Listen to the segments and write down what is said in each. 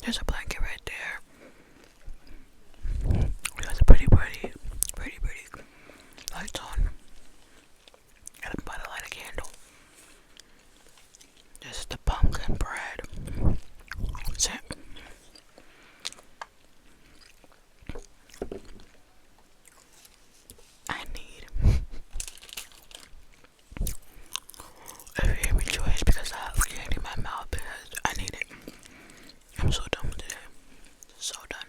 There's a blanket right there. There's a pretty lights on. And I'm about to light a candle. This is the pumpkin bread. That's it. I need. If you hear me choice because I have candy in my mouth because I need it. I'm so done with today. So done.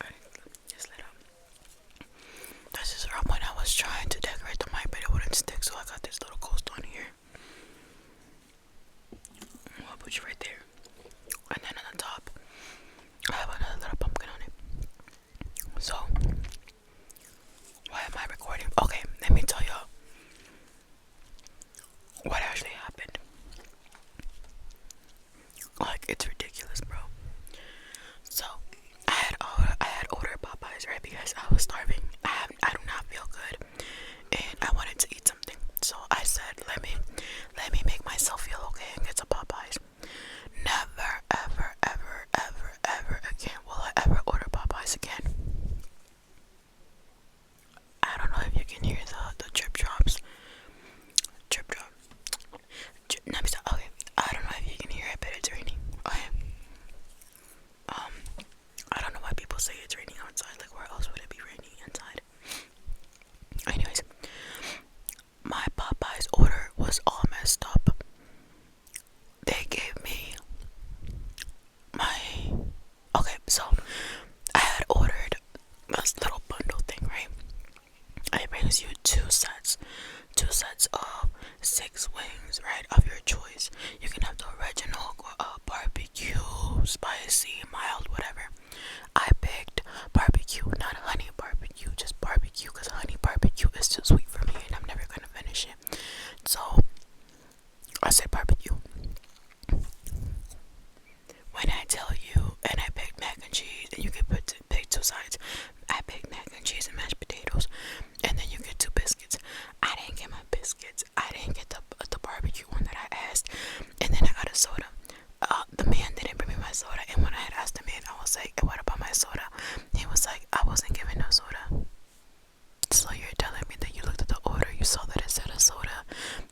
Okay, just lit up. This is from when I was trying to decorate the mic, but it wouldn't stick, so I got this little coast on here. I'll put you right there. And then on the top, I have another little pumpkin on it. So, why am I recording? Okay, let me tell y'all what actually happened. Like, it's ridiculous, bro. So, I had ordered Popeyes, right? Because I was starving. I do not feel good, and I wanted to eat something. So I said, let me make myself feel okay and get some Popeyes. Never, ever again will I ever order Popeyes again. I don't know if you can hear the drip drops. Drip drop. Let me stop. Okay. I don't know if you can hear it, but it's raining. Okay. I don't know why people say it's raining outside. Like, where else would it be raining inside? Anyways, my Popeyes order was all messed up. They gave me my. Okay, so I had ordered this little bundle thing, right? It brings you two sets of 6 wings, right, of your choice. You can have the original barbecue, spicy, mild, whatever. I picked barbecue, not honey barbecue, just barbecue, because honey barbecue is too sweet for me and I'm never gonna finish it. So I said barbecue. When I tell you, and I picked mac and cheese, and you can pick 2 sides. I picked mac and cheese and mashed potatoes, and then you get 2 biscuits. I didn't get my biscuits. I didn't get the barbecue one that I asked, and then I got a soda. The man didn't bring me my soda, and when I had asked the man, I was like, "What about my soda?" He was like, "I wasn't given no soda." So you're telling me that you looked at the order, you saw that it said a soda,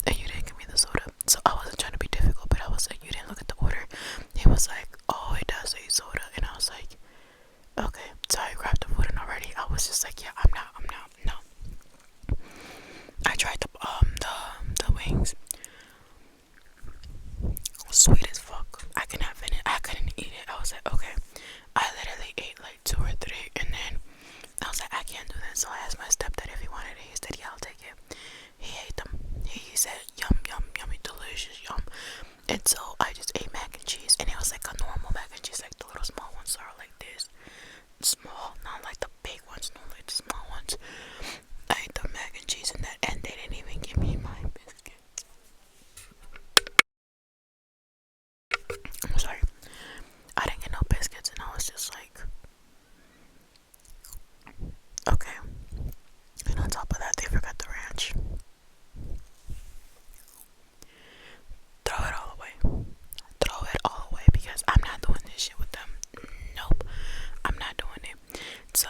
and you didn't give me the soda. So I wasn't trying to be difficult, but I was like, "You didn't look at the order." He was like, "Oh, it does say soda," and I was like, "Okay." So I grabbed the food, and already I was just like, "Yeah, I'm not, no." I tried the wings, sweet as fuck. I could not finish. I couldn't eat it. I was like, okay. I literally ate like 2 or 3, and then I was like, I can't do this. So I asked my stepdad if he wanted it. He said, yeah, I'll take it. He ate them. He said, yum, yum, yummy, delicious, yum. And so I just ate mac and cheese, and it was like a normal mac and cheese, like the little small ones are like this. Small, not like the big ones, no, like the small ones. I ate the mac and cheese and that, and they didn't even give me my biscuits. I'm sorry. I didn't get no biscuits, and I was just like, okay. And on top of that, they forgot the ranch. Throw it all away. Throw it all away because I'm not doing this shit with them. Nope. I'm not doing it. So,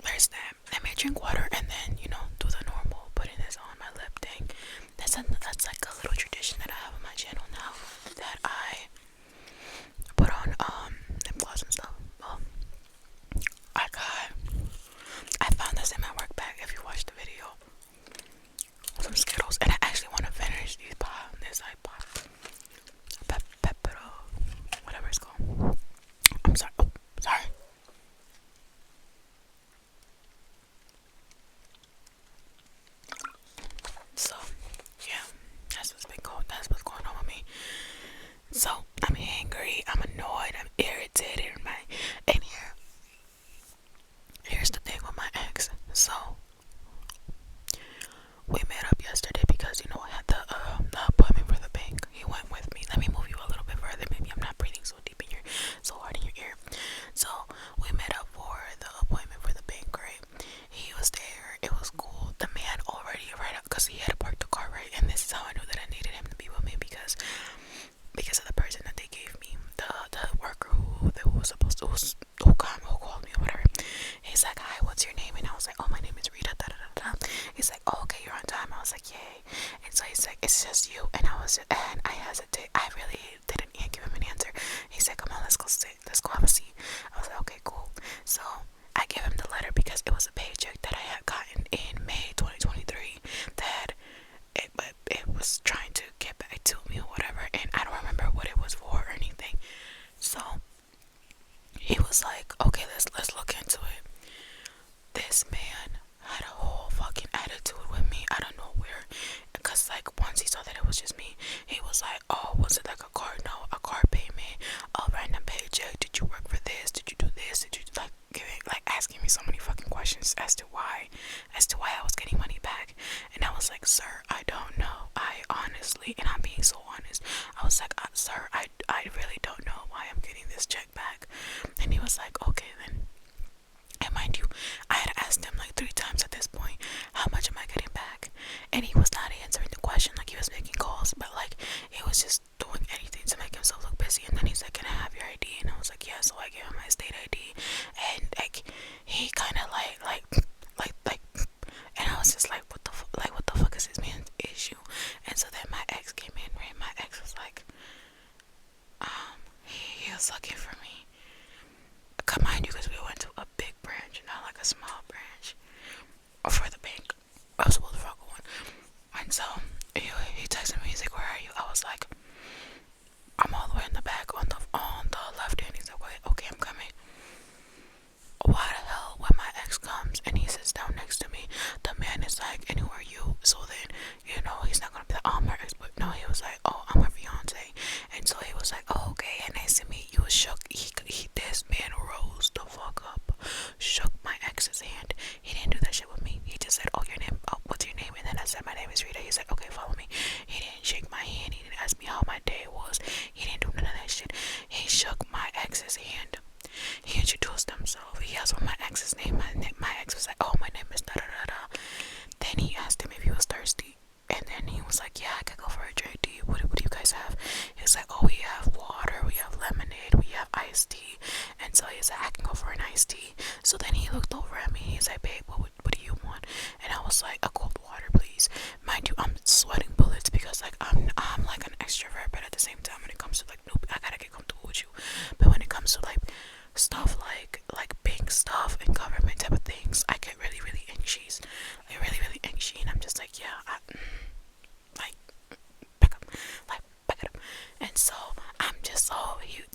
there's that. Let me drink water and then, do the normal putting this on my lip thing. That's like a little tradition that I have on my channel now, that I put on lip gloss and stuff. I found this in my work bag if you watched the video. Some Skittles, and I actually want to finish these this pepero, whatever it's called. I'm sorry. Oh, sorry. it was a paycheck that I had gotten in May 2023 that it was trying to get back to me or whatever, and I don't remember what it was for or anything. So he was like, okay, let's look into it. This man had a whole fucking attitude with me out of nowhere, because like once he saw that it was just me, he was like, oh, was it like a card? No, a card payment, a random paycheck. Did you work for this? Did you do this? Did you like giving, like asking me so many fucking questions as to why I was getting money back? And I was like, sir, I don't know. I honestly, and I'm being so honest, I was like, sir, I really don't know why I'm getting this check back. And he was like, okay then. And mind you, I had asked him like 3 times at this point, how much am I getting back? And he was not answering the question. Like, he was making calls, but like he was just doing anything to make himself look busy. And then he's like, can I have your ID? And I was like, yeah. So I gave him my state ID, and like he kind of like, and I was just like, what the fuck is this man's issue? And so then my ex came in, right? My ex was like, he was looking for me. Mind you, because we went to a big branch, not like a small branch, or for the bank. I was supposed to fuck one. And so he texted me. He's like, where are you? I was like, I'm all the way in the back on the left hand. He's like, wait, okay, I'm coming. Why the hell, when my ex comes and he sits down next to me, the man is like, and who are you? So then, you know, he's not gonna be like, oh, I'm her ex, but no, he was like, oh, I'm her fiance. And so he was like, oh, okay, nice to meet you. Shook, this man rose the fuck up, shook my ex's hand. He didn't do that shit with me. He just said, oh, your name, oh, what's your name? And then I said, my name is Rita. He said, okay, follow me. He didn't shake my hand. He didn't ask me how my day was. He didn't do none of that shit. He shook my ex's hand. He introduced himself. He asked what my ex's name. My ex was like, oh, my name is da da da da. Then he asked him if he was thirsty. And then he was like, yeah, I could go for a drink. What do you guys have? He was like, oh, we have water, we have lemonade, we have iced tea. And so he was like, I can go for an iced tea. So then he looked over at me. He's like, babe, what do you want? And I was like, a cold water, please. Mind you, I'm sweating bullets because like I'm like an extrovert, but at the same time, when it comes to like, nope, I gotta get comfortable with you. But when it comes to like stuff like bank stuff and government type of things, I get really, really anxious. Like really, really anxious. And I'm just like, yeah, back it up. And so I'm just so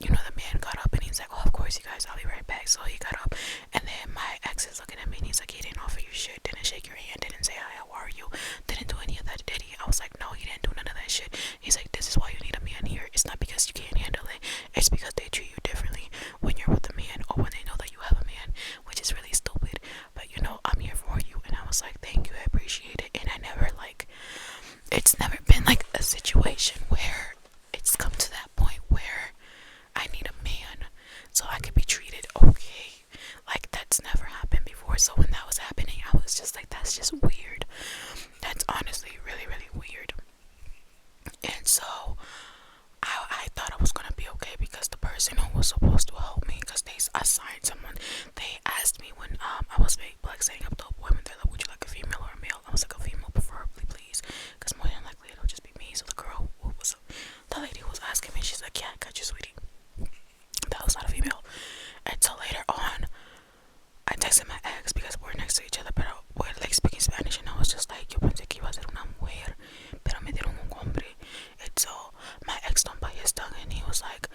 you know, the man got up and he's like, oh, of course you guys, I'll be right back. So he got up, and then my ex is looking at me and he's like, he didn't offer you shit, didn't shake your hand, didn't say hi, how are you, didn't do any of that, did he? I was like, no, he didn't do none of that shit. He's like, this is why you need a man here. It's not because you can't handle it, it's because they treat you differently when you're with a man or when they know that you have a man, which is really stupid. But you know, I'm here for you. And I was like, thank you, I appreciate it. And I never it's never been like a situation where it's come to that point where I need a man so I could be treated okay. Like, that's never happened before. So when that was happening, I was just like, that's just weird. That's honestly really, really weird. And so I thought I was gonna be okay because the person who was supposed to help me, because they assigned someone, they asked me when I was like setting up the appointment, they're like, would you like a female or a male? I was like, a female preferably, please, because more than likely it'll just be me. So the girl who was, the lady who was asking me, she's like, yeah, I got you, sweetie. That was not a female. And so later on, I texted my ex because we're next to each other, but we're like speaking Spanish, and I was just like, yo pensé que iba a ser una mujer, pero me dieron un hombre. And so my ex don't bite his tongue, and he was like,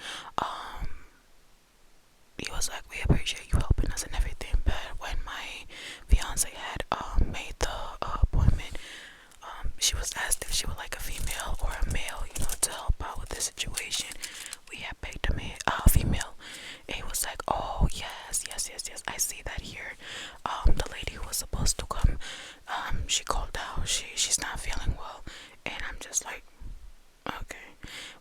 we appreciate you helping us and everything. But when my fiance had made the appointment, she was asked if she would like a female or a male, you know, to help out with the situation. We had picked a female. And he was like, oh yes, I see that here. The lady who was supposed to come, she called out. She's not feeling well. And I'm just like, okay.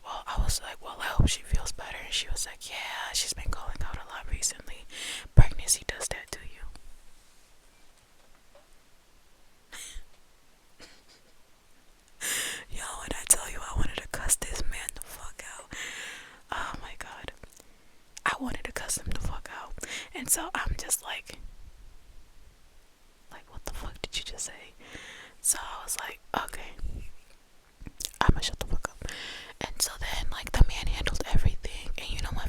Well, I was like, well, I hope she feels better. And she was like, yeah, she's been calling out a lot recently. Pregnancy does that to you. Yo, when I tell you I wanted to cuss this man the fuck out. Oh my god. I wanted to cuss him the fuck out. And so I'm just like, what the fuck did you just say? So I was like, okay, I'ma shut the fuck up. And so then, like, the man handled everything. And you know, my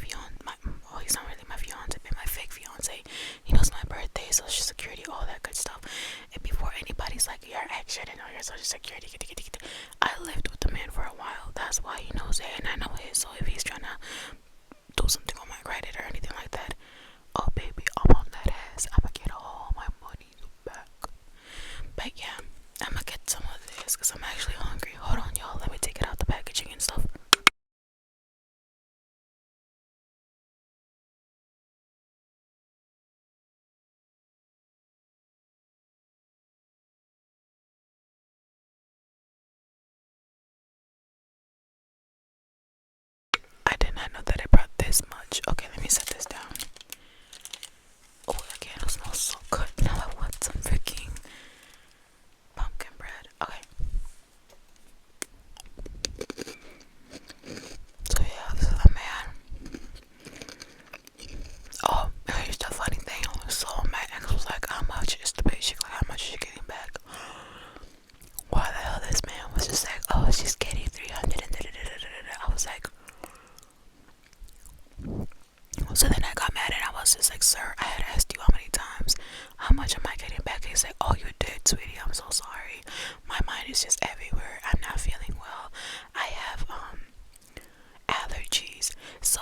social security. I lived with the man for a while. That's why he knows it, and I know it. So if he's trying to do something on my credit or anything like that, oh baby, I'm on that ass. I'ma get all my money back. But yeah, I'ma get some of this because I'm actually hungry. Hold on, y'all. Let me take it out the packaging and stuff. I did not know that it brought this much. Okay, let me set this down. Oh, that candle smells so good. Now I want some freaking pumpkin bread. Okay. So yeah, this is a man. Oh, here's the funny thing. So my ex was like, how much is the paycheck? Like, how much is she getting back? Why the hell this man was just like, oh, she's getting 300 and I was like, so then I got mad and I was just like, sir, I had asked you how many times, how much am I getting back? He's like, oh, you did, sweetie, I'm so sorry. My mind is just everywhere. I'm not feeling well. I have allergies. So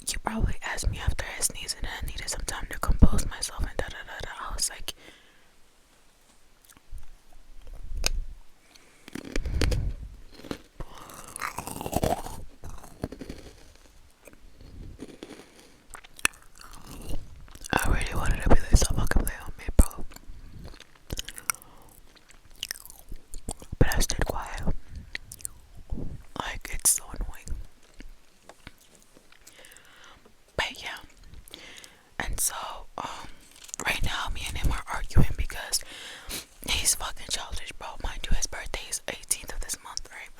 you probably asked me after I sneezed and I needed some time to compose myself and I was like, I really wanted to be like, stop fucking playing on me, bro. But I stayed quiet. Like, it's so annoying. But yeah. And so, right now, me and him are arguing because he's fucking childish, bro. Mind you, his birthday is 18th of this month, right?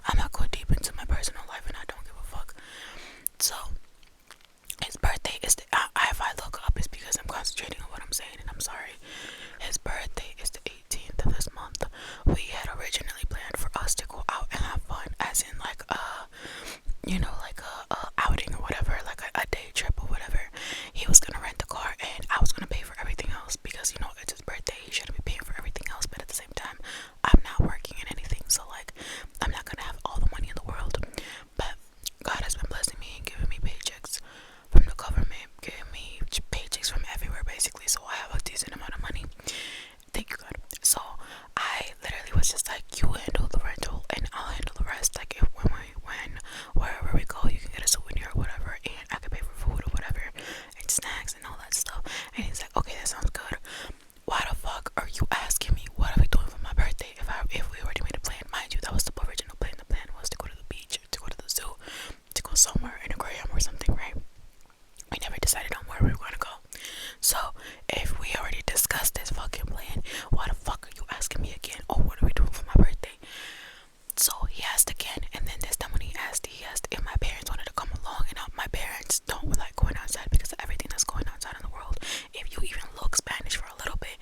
I'm not going deep into my personal life and I don't give a fuck. So, his birthday is if I look up, it's because I'm concentrating on what I'm saying and I'm sorry. His birthday is the 18th of this month. We had originally planned for us to go out and have fun, as in like like a outing or whatever, like a day trip or whatever. He was gonna rent the car and I was gonna pay for everything else because it's his birthday. He shouldn't be paying for everything else, but at the same time, I'm not working in anything, so like I'm not gonna have all the money in the world. But God has been blessing me and giving me paychecks from the government, giving me paychecks from everywhere basically, so I have a decent amount of money. Thank you, God. So I literally was just like, you handle the rental and I'll handle the rest. Like if when wherever we go, you can get a souvenir or whatever, and I can pay for food or whatever and snacks and all that stuff. And he's like, okay, that sounds good. Why the fuck are you asking me what are we doing for my birthday if we already made a plan? Mind you, that was the original plan. The plan was to go to the beach, to go to the zoo, to go somewhere, an aquarium or something, right? We never decided on where we were gonna go. So if we already discussed this fucking plan, why the fuck are you asking me again? Oh, what are we doing for my birthday? So he asked again, and then this time when he asked if my parents wanted to come along, and my parents don't like going outside because of everything that's going outside in the world. If you even look Spanish for a little bit,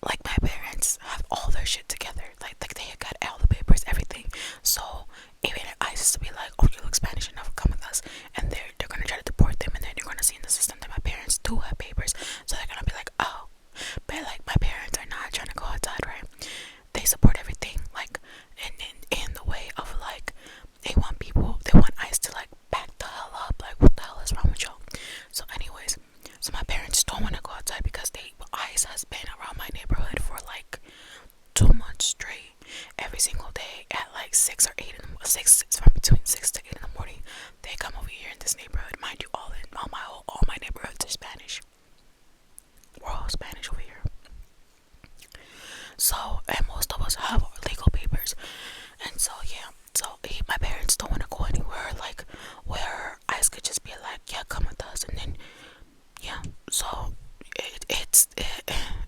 like my parents have all their shit together, like they got all the papers, everything. So even ICE is to be like, oh, you look Spanish enough, come with us, and they're gonna try to deport them, and then you're gonna see in the system that my parents do have papers, so they're gonna be like, oh, but like my parents are not trying to go outside, right? They support everything, like in the way of like they want ICE to like back the hell up, like what the hell is wrong with y'all? So anyways, so my parents don't want to go outside because ICE has been around my neighborhood for like 2 months straight, every single day at like 6 or 8 in the morning, from between 6 to 8 in the morning. They come over here in this neighborhood, mind you, all my neighborhoods are Spanish. We're all Spanish over here. So, and most of us have our legal papers, and so yeah. So my parents don't want to go anywhere like where ICE could just be like, yeah, come with us, and then yeah. So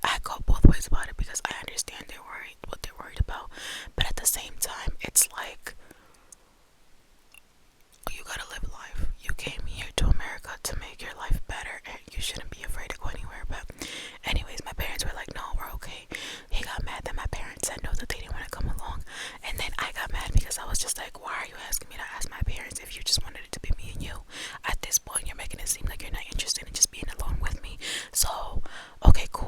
I go both ways about it because I understand what they're worried about, but at the same time, it's like you gotta live life. You came here to America to make your life better, and you shouldn't be afraid to go anywhere. But anyways, my parents were like, no, we're okay. He got mad that my parents said no, that they didn't want to come along, and then I got mad because I was just like, why are you asking me to ask my parents if you just wanted it to be me and you? At this point, you're making it seem like you're not interested in just being alone with me. So okay, cool.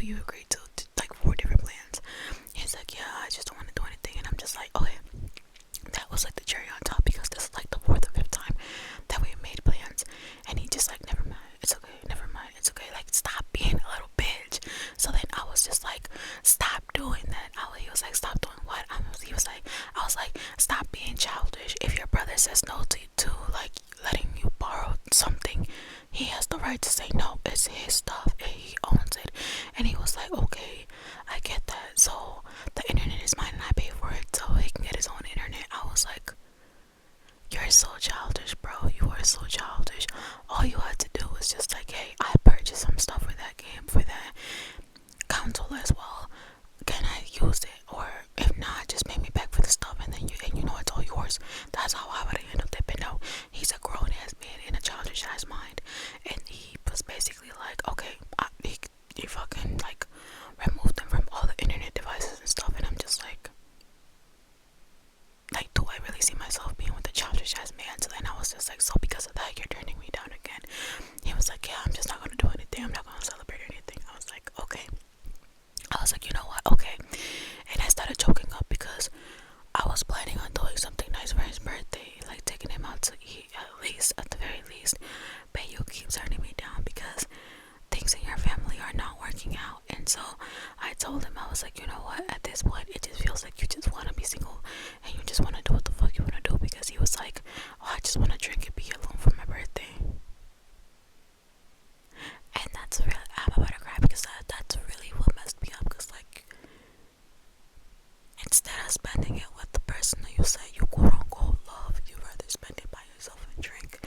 you agree to like 4 different plans? He's like, yeah, I just don't want to do anything. And I'm just like, okay, that was like the cherry on top, because this is like the 4th or 5th time that we made plans. And he just like, never mind, it's okay, never mind, it's okay, like stop being a little bitch. So then I was just like, stop doing that. He was like, stop doing what? I was like, stop being childish. If your brother says no to you too, like letting you borrow something, he has the right to say no. It's his stuff and he owns it. And he was like, okay, I get that. So the internet is mine and I pay for it so he can get his own internet. I was like, you're so childish, bro. You are so childish. All you had to do was just like, hey, I purchased some stuff for that game, for that console as well. Can I use it? Or if not, just pay me back for the stuff, and then you know it's all yours. That's how I would have handled it. But no, he's a grown ass man in a childish ass mind, and he was basically like, okay, he fucking like removed them from all the internet devices and stuff, and I'm just like, do I really see myself being with a childish ass man? So then I was just like, so because of that, you're turning me down again? He was like, yeah, I'm just not gonna do anything. I'm not gonna celebrate anything. I was like, okay. I was like, you know what? Okay. And I started choking up because I was planning on doing something nice for his birthday, like taking him out to eat at the very least. But you keep turning me down because things in your family are not working out. And so I told him, I was like, you know what? At this point, it just feels like you just want to be single and you just want to do what the fuck you want to do. Because he was like, oh, I just want to drink and be alone for my birthday. And that's really, I'm about to cry because that's really what messed me up. Because like, instead of spending it with the person that you say you quote unquote love, you rather spend it by yourself and drink.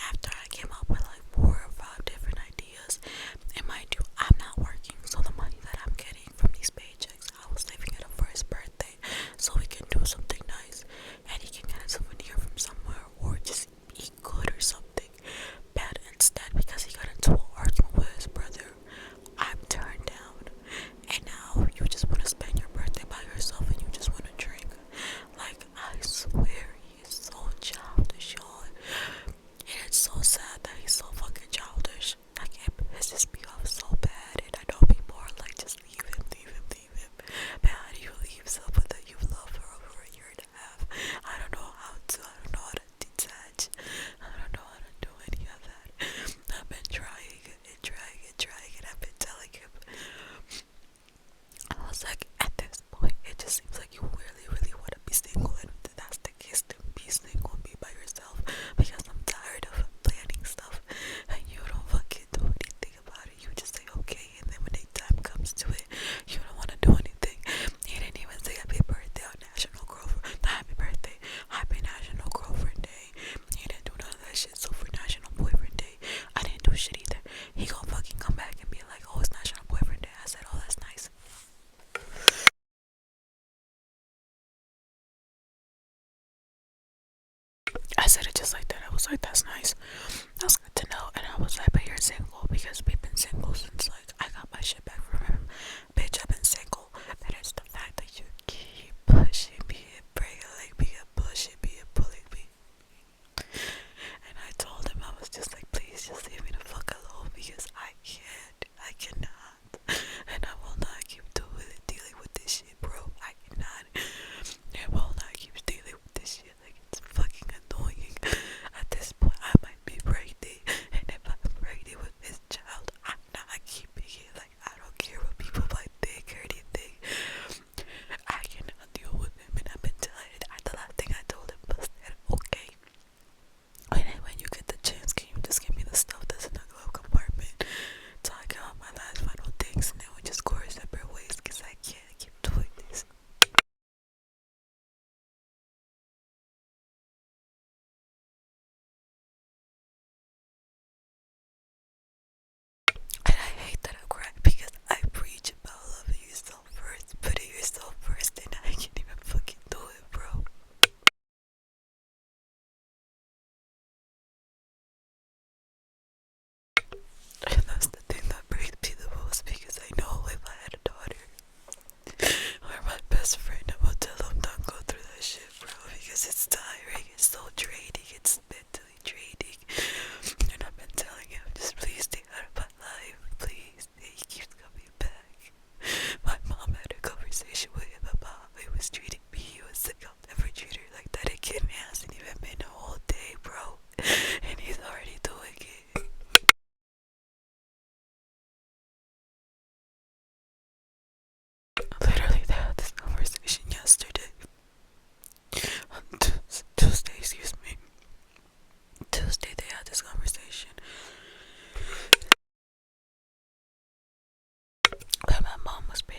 After I came up with like 4 or 5 different ideas, and mind you, I'm not working, so the money that I'm getting from these paychecks, I was saving it up for his birthday so we can do some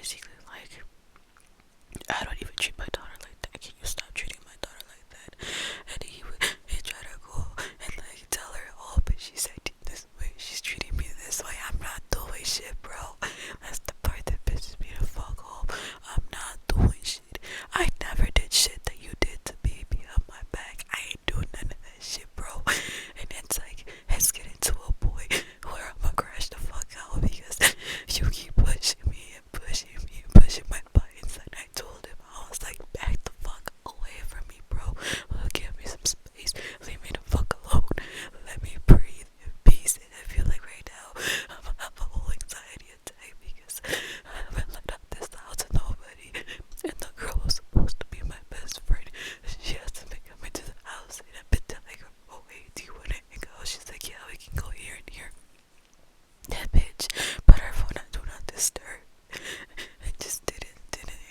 basically like, I don't even treat my daughter like that. Can you stop treating my daughter like that? And he tried to go and like tell her, oh, but she's acting this way, she's treating me this way. I'm not doing shit, bro. That's the part that pisses me the fuck off. I'm not doing shit. I never did shit that you did to me behind my back. I ain't doing none of that shit, bro. And it's like, it's getting to a point where I'm gonna crash the fuck out because you keep pushing me and pushing me and pushing my buttons. And I told him, I was like, back the fuck away from me, bro. Give me some space. Leave me the fuck alone. Let me breathe in peace. And I feel like right now I'm gonna have a whole anxiety attack because I haven't let out this loud to nobody. And the girl was supposed to be my best friend. She has to come into the house, and I've been telling her, oh wait, do you wanna go? She's like, yeah, we can go here and here. That bitch put her phone on do not disturb. I just didn't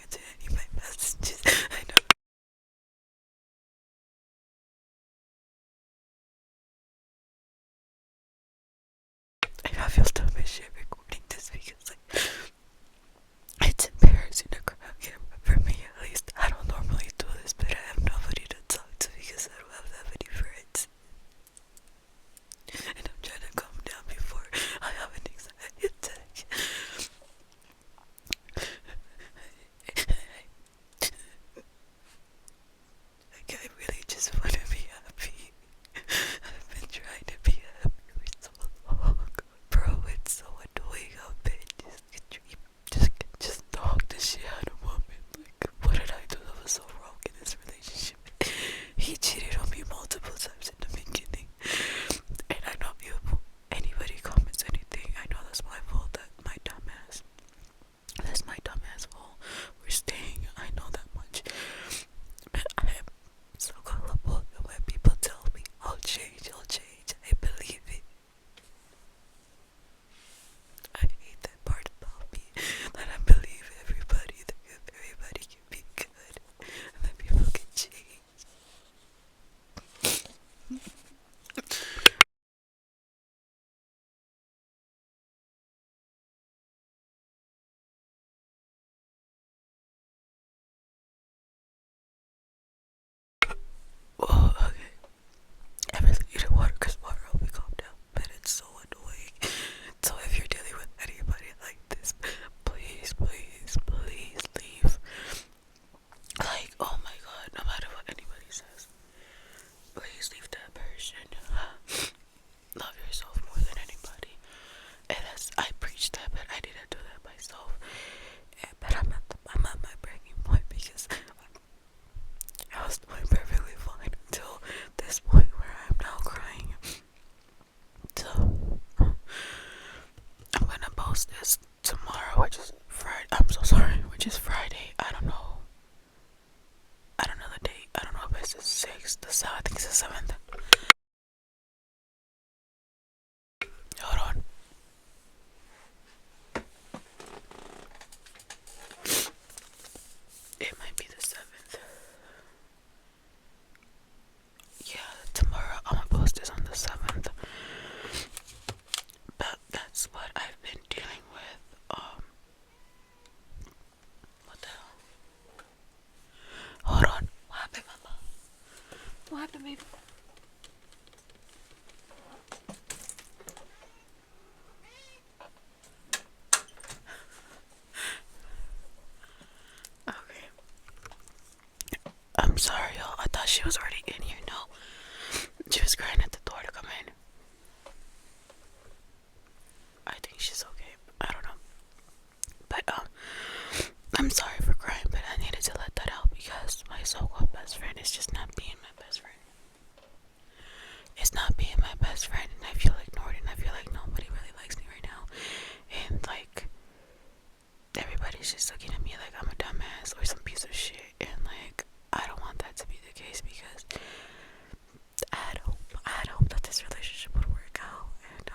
answer any of my messages. I know. I feel dumb as shit recording this because like, it's embarrassing to grab a camera for me at least. I don't normally do this, but I have nobody to talk to because I don't have that many friends. And I'm trying to calm down before I have an anxiety attack. Like, I really just want to be happy. I've been trying to be happy for so long. Bro, it's so annoying how bitches just talk the shit out of women. Like, what did I do that was so wrong in this relationship? He cheated on me multiple times in the beginning. And I know if anybody comments anything, I know that's my fault, that's my dumbass fault. We're staying, I know that much. But I am so gullible that when people tell me I'll change, I believe it. I hate that part about me, that I believe everybody can be good, and that people can change. Oh, okay. I really need water because water helped me calm down, but it's so annoying. So if you're dealing with anybody like this, please leave. Like, oh my god, no matter what anybody says, please leave that person. Love yourself more than anybody. And I preach that, but I didn't do that myself. But I'm at my breaking point because I was doing perfectly fine until this point where I'm now crying. So I'm gonna post this tomorrow, which is Friday. I'm so sorry, which is Friday. I don't know the date. I don't know if it's the 6th, the 7th. I think it's the 7th. Hold on. It might be the 7th. Yeah, tomorrow I'm gonna post this on the 7th. But that's what I've been dealing with. What the hell? Hold on. What happened, mama? What happened, baby? Okay. I'm sorry, y'all. I thought she was already in here. No. She was crying at the door to come in. I think she's okay. I don't know. But, I'm sorry for crying, but I needed to let that out because my so-called best friend is just not being my best friend. It's not being my best friend, and I feel ignored, and I feel like nobody really likes me right now. And, like, everybody's just looking at me like I'm a dumbass or some piece of shit. And, like, I don't want that to be the case because I'd hope that this relationship would work out. And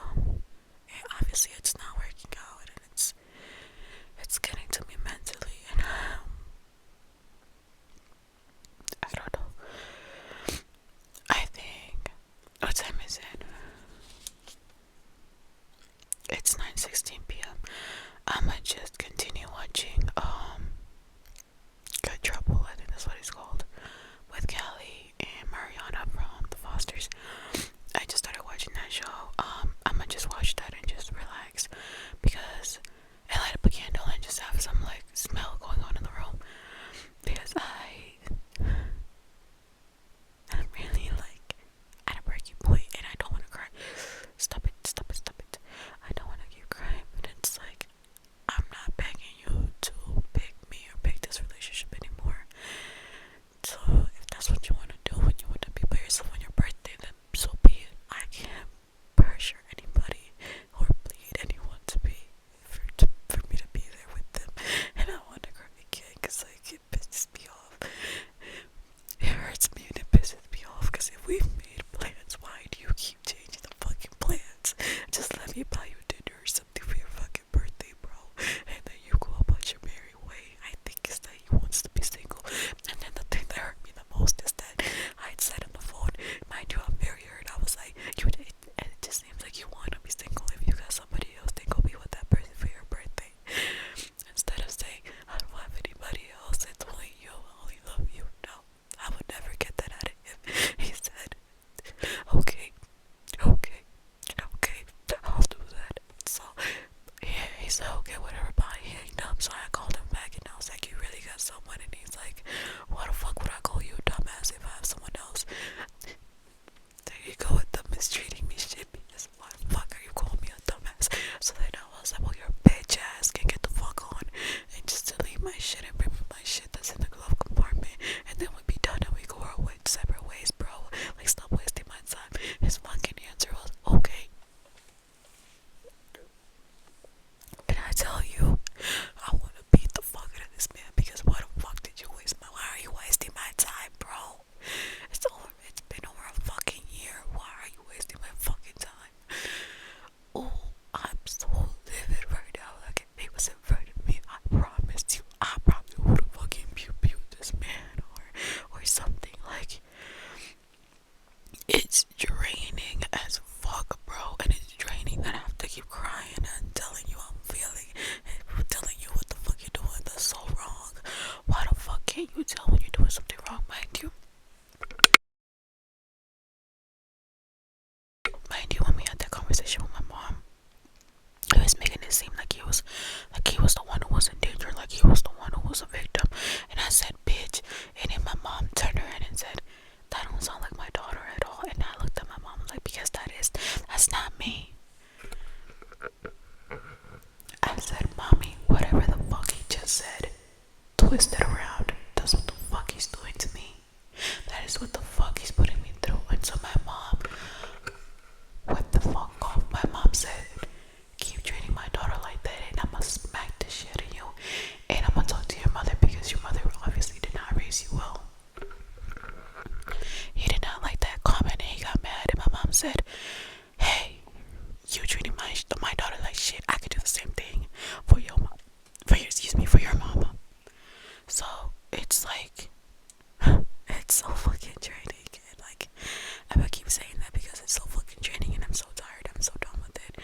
obviously it's not working out, and it's getting to me mentally, and I don't know. I think, what time is it? It's 9:16 p.m. I might just continue watching twist it around. That's what the fuck he's doing to me. That is what the fuck he's putting me through. And so my mom, what the fuck off? My mom said, keep treating my daughter like that, and I'ma smack the shit out of you. And I'ma talk to your mother because your mother obviously did not raise you well. He did not like that comment, and he got mad. And my mom said, "Hey, you treating my daughter like shit. I could do the same thing for your mom, for your mama." So it's like, it's so fucking draining. And like, I'm gonna keep saying that because it's so fucking draining, and I'm so tired. I'm so done with it.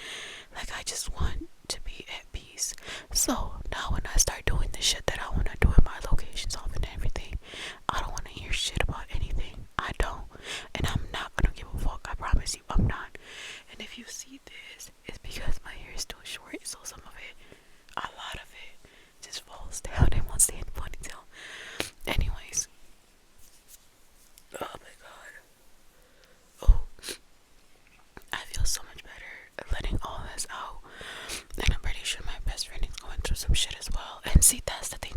Like, I just want to be at peace. So now when I start doing the shit that I want to do in my locations off and everything, I don't want to hear shit about anything. I don't. And I'm not gonna give a fuck. I promise you, I'm not. And if you see this, it's because my hair is still short, so some of it, a lot of it, just falls down and won't stay in ponytail. Anyways. Oh my god. Oh. I feel so much better letting all this out. And I'm pretty sure my best friend is going through some shit as well. And see, that's the thing